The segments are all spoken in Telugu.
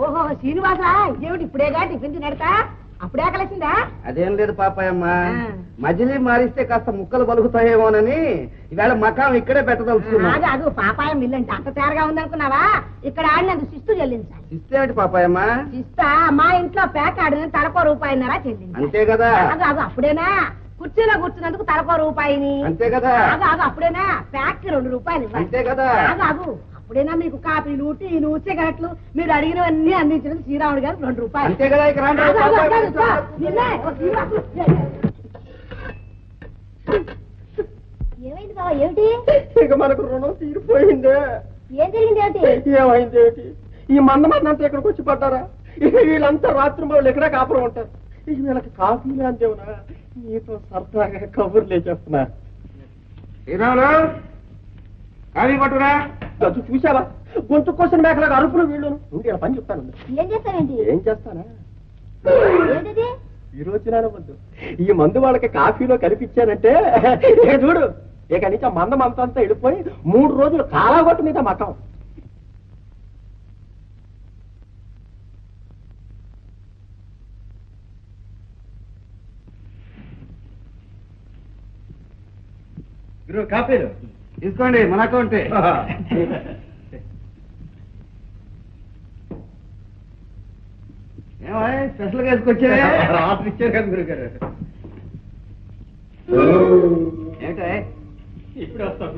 ఓహో శ్రీనివాసా ఇదేమిటి ఇప్పుడేగా టిఫిన్ తినడతా అప్పుడే ఆకలేసిందా? అదేం లేదు పాపాయమ్మ, మజిలీ మారిస్తే కాస్త ముక్కలు పలుకుతాయేమోనని ఈవేళ మకాం ఇక్కడే పెట్టదలుచుకున్నా. అదు పాపాయం ఇల్లంటే అంత తేరగా ఉందనుకున్నావా? ఇక్కడ ఆడినందుకు శిస్తు చెల్లించాలి. శిస్తేమిటి పాపాయమ్మ? శిస్తా మా ఇంట్లో ప్యాక్ ఆడిన తలకో రూపాయిన్నర చెల్లించాలి. అంతే కదా? అదు అప్పుడేనా? కుర్చీలో కూర్చున్నందుకు తలకో రూపాయిని. అంతే కదా? అదు అప్పుడేనా? ప్యాక్ 2 రూపాయలు. అంతే కదా? అదు అప్పుడైనా మీకు కాఫీలు టీలు సిగరెట్లు మీరు అడిగినవన్నీ అందించినది శ్రీరాముడు గారు 2 రూపాయలు. అంతే కదా? ఏమైంది బాబా? ఏమిటి? ఇక మనకు రుణం తీరిపోయిందే. ఏం జరిగింది? ఏమిటి ఏమైంది? ఏమిటి ఈ మందమంతా ఇక్కడికి వచ్చి పడ్డారా? వీళ్ళంతా రాత్రి వాళ్ళు ఎక్కడే కాపురం ఉంటారు. ఇక వీళ్ళకి కాఫీలే అంతేవునా? నీతో సరదాగా కబుర్లే చెప్తున్నా. శ్రీరాములు కాఫీ పట్టురా. చూసావా గొంతు కోసం మేకలాగా అరుపులు వీళ్ళు. ఇంకేలా పని చెప్తాను. ఏం చేస్తానండి? ఏం చేస్తానా? ఈ రోజు వద్దు, ఈ మందు వాళ్ళకి కాఫీలో కనిపించానంటే ఇక చూడు, ఇక నుంచి మందం అంతా వెళ్ళిపోయి 3 రోజులు కాలాగొట్టు మీద మకం. కాఫీలు తీసుకోండి, మన అకౌంటే. స్పెషల్ గా వేసుకొచ్చా? రాత్రి ఇచ్చారు కదా గురుగారు. ఏమిటా ఇప్పుడు వస్తాం?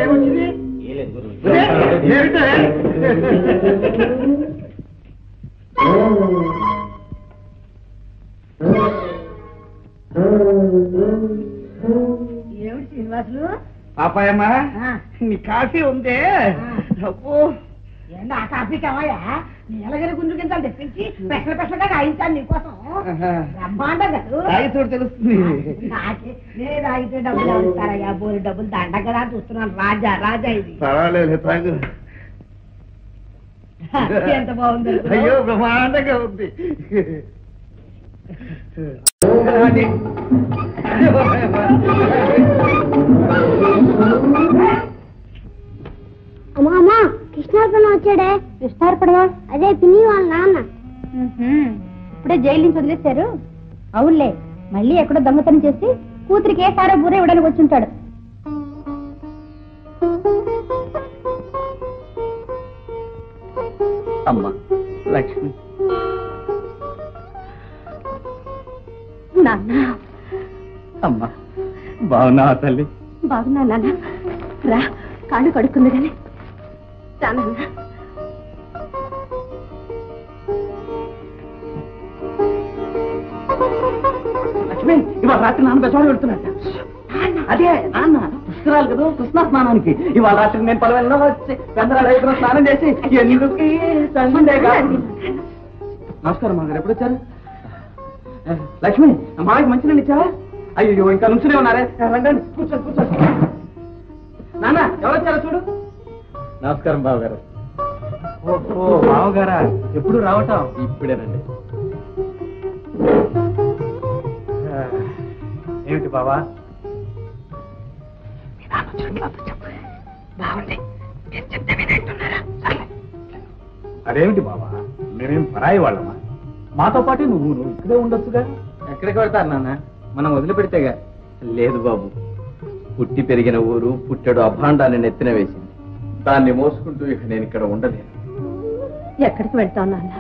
ఏమొచ్చింది? ఏమిటా? ఏమిటి శ్రీనివాసులు? పాపాయమ్మ నీ కాఫీ ఉందే. ఏంటో ఆ కాఫీ కావాయా? నీలగిరి గుంజు కింద తెప్పించి పెసలుగా కాయించాను నీకోసం. బ్రహ్మాండం కదా? తాగితోడు తెలుస్తుంది. నేను తాగితే డబ్బులు ఇస్తారయ్యా? బోరి డబ్బులు దండగదా చూస్తున్నాను. రాజా రాజా ఇది. పర్వాలేదు తాగు. ఎంత బాగుంది. అయ్యో బ్రహ్మాండంగా ఉంది. అమ్మా కృష్ణార్పణ వచ్చాడే. కృష్ణార్పణమా? అదే పిన్ని వాళ్ళ నాన్న. ఇప్పుడే జైలు నుంచి వదిలేశారు. అవునులే, మళ్ళీ ఎక్కడో దొంగతనం చేసి కూతురికి ఏ సారా బూర ఇవ్వడానికి వచ్చి ఉంటాడు. అమ్మా లక్ష్మి. నాన్న. అమ్మా బాగున్నా తల్లి? బాగున్నా నాన్న. రా కాళ్ళు కడుక్కుంది కానీ రా నాన్న. లక్ష్మి ఇవాళ రాత్రి నాన్న బెజవాడ వెళ్తున్నట్ట. అదే నాన్న పుష్కరాలు కదా, కృష్ణా స్నానానికి. ఇవాళ రాత్రి నేను పలవెల్లో వచ్చి చంద్రాలయం స్నానం చేసి ఎందుకు నమస్కారం మా గారు. ఎప్పుడు వచ్చారు? లక్ష్మి మాకి మంచి నీళ్ళు ఇచ్చావా? అయ్యో ఇంకా నుంచునే ఉన్నారే. రండి కూర్చోండి కూర్చోండి. నాన్న ఎవరు వచ్చారో చూడు. నమస్కారం బావగారు. ఓహో బావగారా, ఎప్పుడు రావటం? ఇప్పుడేనండి. ఏమిటి బావా? అదేమిటి బావా, మేమేం పరాయి వాళ్ళమా? మాతో పాటే నువ్వు ఇక్కడే ఉండొచ్చుగా. ఎక్కడికి వెళ్తారు నాన్న, మనం వదిలిపెడితేగా. లేదు బాబు, పుట్టి పెరిగిన ఊరు పుట్టడు అభాండాన్ని నెత్తిన వేసింది. దాన్ని మోసుకుంటూ ఇక నేను ఇక్కడ ఉండలేను. ఎక్కడికి వెళ్తావు నాన్న?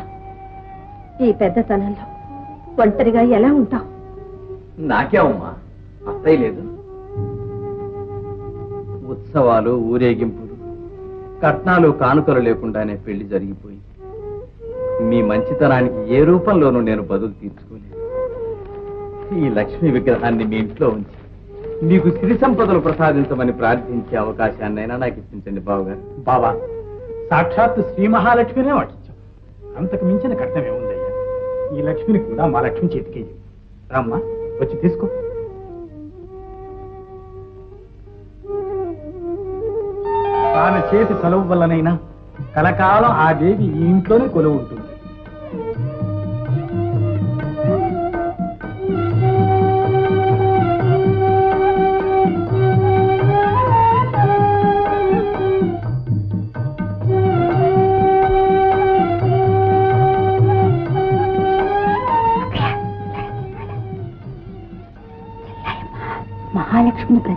ఈ పెద్దతనంలో ఒంటరిగా ఎలా ఉంటావు? నాకేమమ్మా, అత్తయ్య లేదు. ఉత్సవాలు ఊరేగింపులు కట్నాలు కానుకలు లేకుండానే పెళ్లి జరిగిపోయి మీ మంచితనానికి ఏ రూపంలోనూ నేను బదులు తీర్చుకోలేదు. ఈ లక్ష్మీ విగ్రహాన్ని మీ ఇంట్లో ఉంచి మీకు సిరి సంపదలు ప్రసాదించమని ప్రార్థించే అవకాశాన్నైనా నాకు ఇప్పించండి బావగారు. బాబా సాక్షాత్తు శ్రీ మహాలక్ష్మినే వాటించాం. అంతకు మించిన కట్నం ఏముందయ్యా? ఈ లక్ష్మిని కూడా మా లక్ష్మి చేతికేయి. రామ్మా వచ్చి తీసుకో. తాను చేతి చలువు వల్లనైనా కలకాలం ఆ దేవి ఈ ఇంట్లోనే కొలువు ఉంటుంది.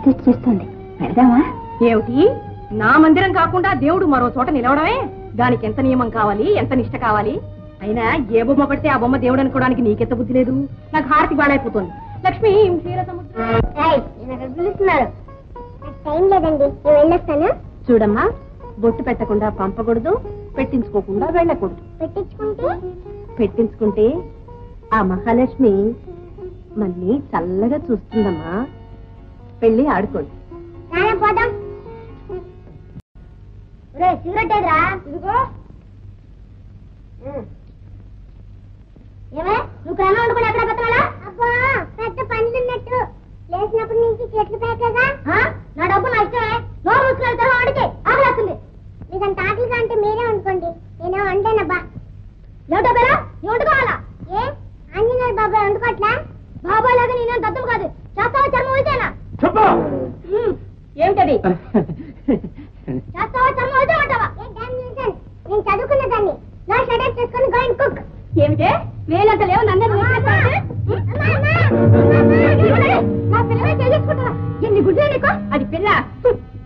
అడ్జస్ట్ చేస్తుంది. పెడదామా? ఏమిటి, నా మందిరం కాకుండా దేవుడు మరో చోట నిలవడమే? దానికి ఎంత నియమం కావాలి, ఎంత నిష్ట కావాలి? అయినా ఏ బొమ్మ పడితే ఆ బొమ్మ దేవుడు అనుకోవడానికి నీకెంత బుద్ధి లేదు. నాకు హారతి బాడైపోతుంది. లక్ష్మి పిలుస్తున్నారు. టైం లేదండి, నేను వెళ్ళొస్తాను. చూడమ్మా, బొట్టు పెట్టకుండా పంపకూడదు, పెట్టించుకోకుండా వెళ్ళకూడదు. పెట్టించుకుంటే ఆ మహాలక్ష్మి మళ్ళీ చల్లగా చూస్తుందమ్మా. పెళ్లి ఆడుకోండి. పోదాం. సిగరెట్ ఏదిరా? ఇదిగో. ఏమే నువ్వు క్రమం వండుకుని ఎక్కడ పెట్టాలా? అబ్బా పెద్ద పనులు ఉన్నట్టు లేచినప్పటి నుంచి చెట్లు పేకగా. నా డబ్బు నా ఇష్టమే. నోరు మూసుకెళ్తారు వాడికి ఆకలేస్తుంది. మీకంత ఆకలిగా అంటే మీరే వండుకోండి, నేనే వండానబ్బా. ఏమిటో పేరా? నీ వండుకోవాలా? ఏ ఆంజనేయ బాబాయ్ వండుకోవట్లా? బాబాయ్ లాగా నేనేం దద్దం కాదు. చేస్తావా చర్మం అయితేనా? ఏమిటది? చేస్తావా చర్మం అయితే అంటావా? నేను చదువుకున్న దాన్ని. నా షడప్ చేసుకుని గో అండ్ కుక్. ఏమిటే వేలంత లేవు నన్ను ఎన్ని గుడ్డే నీకు? అది పిల్ల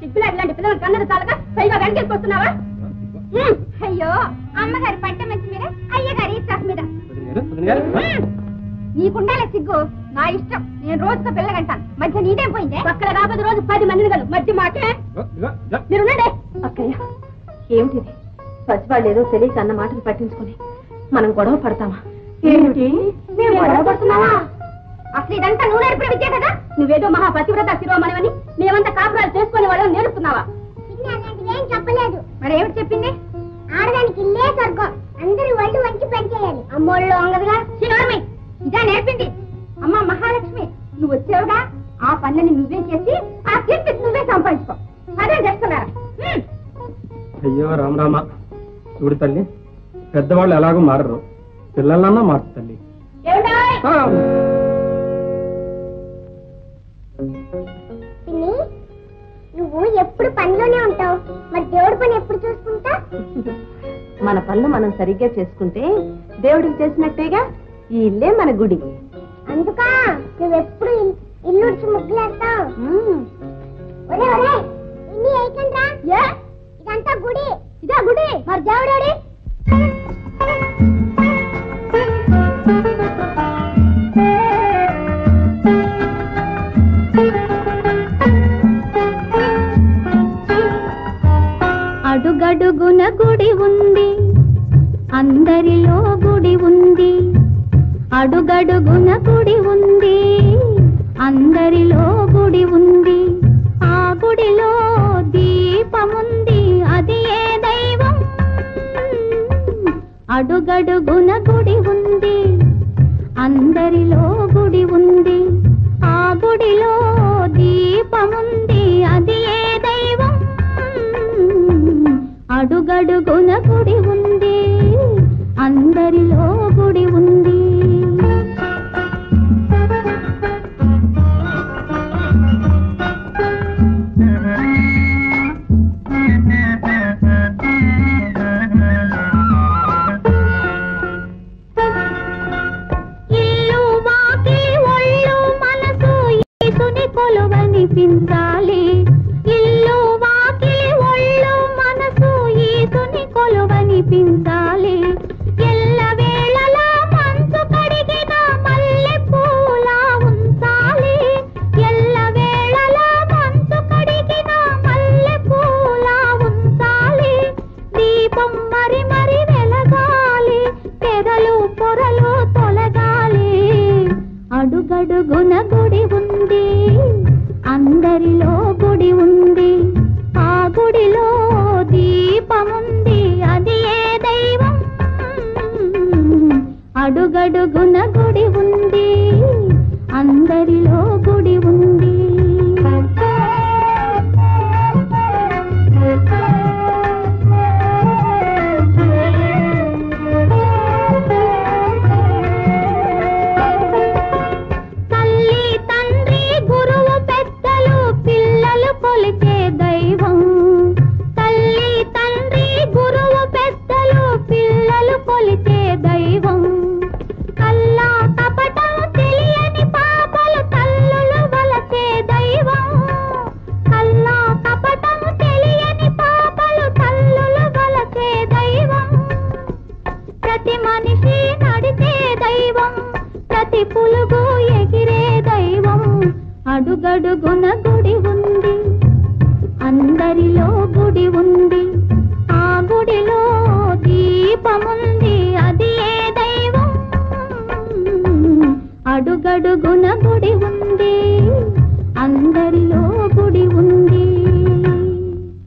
సిగ్గులా ఇలాంటి పిల్లలు కన్నది చాలక పైగా వెనకెళ్ళిపోతున్నావా? అయ్యో అమ్మగారి పంట మంచి మీద అయ్యగారి ఇష్టం మీద నీకుండాలే సిగ్గు. నా ఇష్టం, నేను రోజుతో పిల్లగంటాను. మధ్య నీదేం పోయిందే? పక్కన రాబోదు రోజు 10 మందిని గలు మధ్య మాకే మీరున్నాడే. అక్కయ్య, ఏమిటిది? పసివాళ్ళు ఏదో తెలియక అన్న మాటలు పట్టించుకుని మనం గొడవ పడతామా? ఏమిటి మేము గొడవ పడుతున్నావా? అసలు ఇదంతా నువ్వు నేర్పిన విద్య కదా. నువ్వేదో మహాపతివ్రత శిరోమణివని మేమంతా కాపురాలు చేసుకునే వాళ్ళని నేర్పుతున్నావా? ఏం చెప్పలేదు. మరి ఏమిటి చెప్పింది? ఆడదానికి ఇల్లే స్వర్గం, అందరూ ఒళ్ళు వంచి పని చేయాలి. అమ్మోళ్ళు వంగదుగా. శిరోమణి ఇదా నేర్పింది? అమ్మ మహాలక్ష్మి, నువ్వు వచ్చావుగా, ఆ పనులని నువ్వే చేసి ఆ కీర్తి నువ్వే సంపాదించుకో. అదే చేస్తున్నారా? అయ్యో రామరామ, చూడు తల్లి, పెద్దవాళ్ళు ఎలాగో మారరు, పిల్లలన్నా మారుతు తల్లి. నువ్వు ఎప్పుడు పనిలోనే ఉంటావు, మరి దేవుడి పని ఎప్పుడు చూసుకుంటా? మన పనులు మనం సరిగ్గా చేసుకుంటే దేవుడికి చేసినట్టేగా. ఈ ఇల్లే మన గుడి. అందుకా నువ్వెప్పుడు ఇల్లు ఉడిచి ముగ్గులేస్తావు. ఒరే ఒరే ఇన్ని అయికండ్రా. ఇదంతా గుడి. ఇదా గుడి? మరి దేవుడాడి? అడుగడుగున గుడి ఉంది, అందరిలో గుడి ఉంది. అడుగడుగున గుడి ఉంది, అందరిలో గుడి ఉంది. ఆ గుడిలో దీపముంది, అది ఏ దైవం? అడుగడుగున గుడి ఉంది, అందరిలో గుడి ఉంది. ఆ గుడిలో దీపముంది, అది ఏ దైవం? అడుగడుగున గుడి ఉంది, అందరిలో గుడి ఉంది. ఇల్లు వాకి ఒళ్ళు మనసు యేసుని కొలువనిపించాలి. ఇల్లు వాకి ఒళ్ళు మనసు యేసుని కొలువనిపించాలి. ఎల్ల వేళలా మనసు కడిగిన మల్లె పూలా ఉంచాలి. ఎల్ల వేళలా మనసు కడిగిన మల్లె పూలా ఉంచాలి. దీపం మరి మరి వెలగాలి, తెరలు పొరలు తొలగాలి. అడుగడుగున గుడి ఉంది, అందరిలో గుడి ఉంది. ఆ గుడిలో దీపముంది, అది ఏ దైవం? అడుగడుగున గుడి ఉంది, అందరిలో గుడి ఉంది. తల్లి తండ్రి గురువు పెద్దలు పిల్లలు కొలిచే దైవం. తల్లి తండ్రి గురువు పెద్దలు పిల్లలు కొలిచే దైవం. కల్లా కపటం తెలియని పాపలు తల్లుల కోటి పులుగు ఎగిరే దైవం అడుగడుగున గుడి ఉంది, అందరిలో గుడి ఉంది, ఆ గుడిలో దీపముంది, అది ఏ దైవం అడుగడుగున గుడి